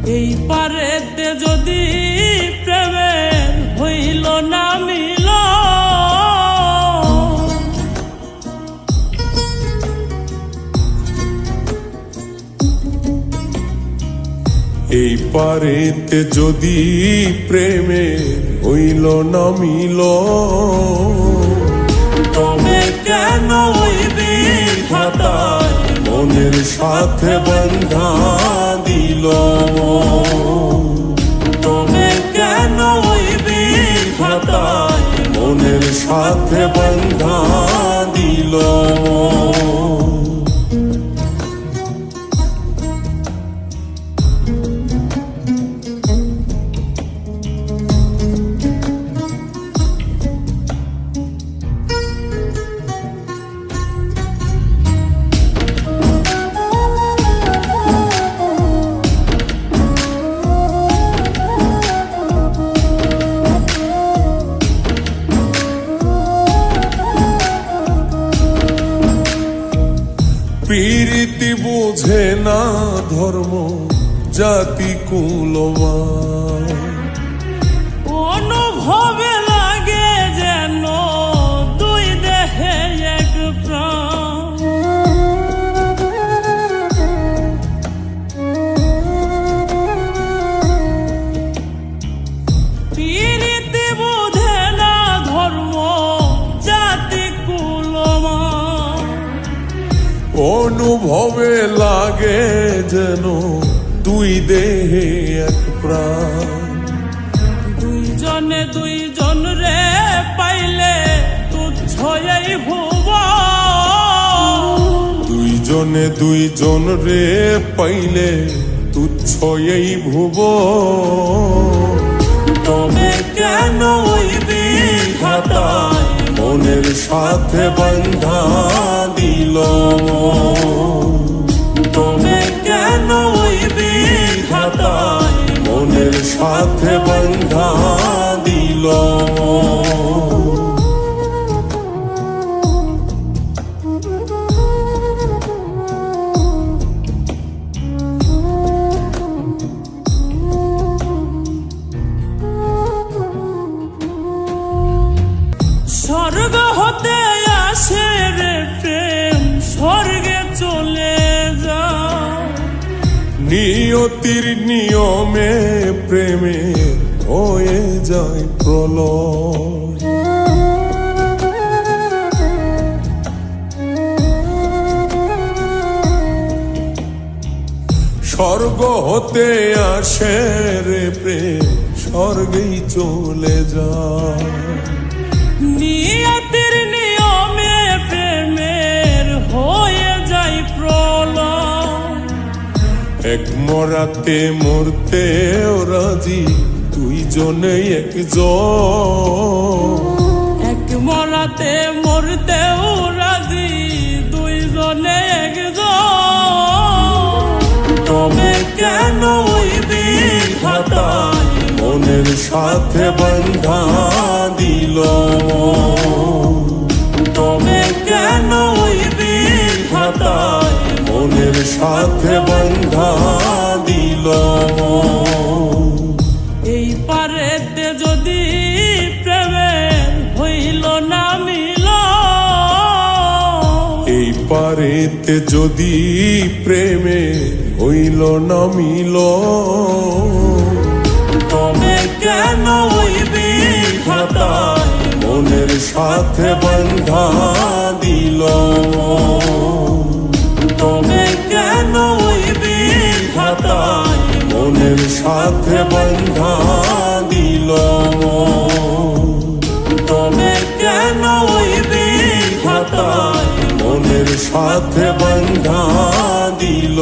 এই পারেতে যদি প্রেমের হইল না মিল, এই পারেতে যদি প্রেমের হইল না মিল, তবে কেন ওই বিধাতায় মনের সাথে বন্ধা দিল, তবে কেন ওই বিধাতায় মনের সাথে বন্ধা দিল। প্রীতি বুঝে না ধর্ম জাতি কুলমান, অনুভবে লাগে যেন দুই দেহে এক প্রাণ। প্রীতি বুঝে না ধর্ম জাতি কুলমান, অনুভবে লাগে যেন দুই দেহে এক প্রাণ। দুইজনে দুইজন রে পাইলে তুচ্ছ এই ভুব, দুইজনে দুইজন রে পাইলে তুচ্ছ এই ভুব, তবে কেন ওই বিধাতায় মনের সাথে বন্ধা দিল, তবে কেন ওই বিধাতায় মনের সাথে বন্ধা দিল। স্বর্গ হতে আসে রে প্রেম, স্বর্গে চলে যায়। নিয়তির নিয়মে প্রেমে হয়ে যায় প্রলয়, স্বর্গ হতে আসে রে প্রেম, স্বর্গেই চলে যায়। নিয়তির নিয়মে প্রেমের হয়ে যায় প্রলয়, এক মরাতে মরতে রাজি দুইজনে একজন, এক মরাতে মরতেও রাজি দুইজনে একজন, তবে কেন ওই বিধাতায় মনের সাথে বন্ধা দিল, তবে কেন ওই বিধাতায় মনের সাথে বন্ধা দিল। এই পারেতে যদি প্রেমের হইল না মিল, এই পারেতে যদি প্রেমে হইল না মিল, তবে কেন ওই বিধাতায় মনের সাথে বন্ধা দিল, তবে কেন ওই বিধাতায় মনের সাথে বন্ধা দিল, তবে কেন ওই বিধাতায় মনের সাথে বন্ধা দিল।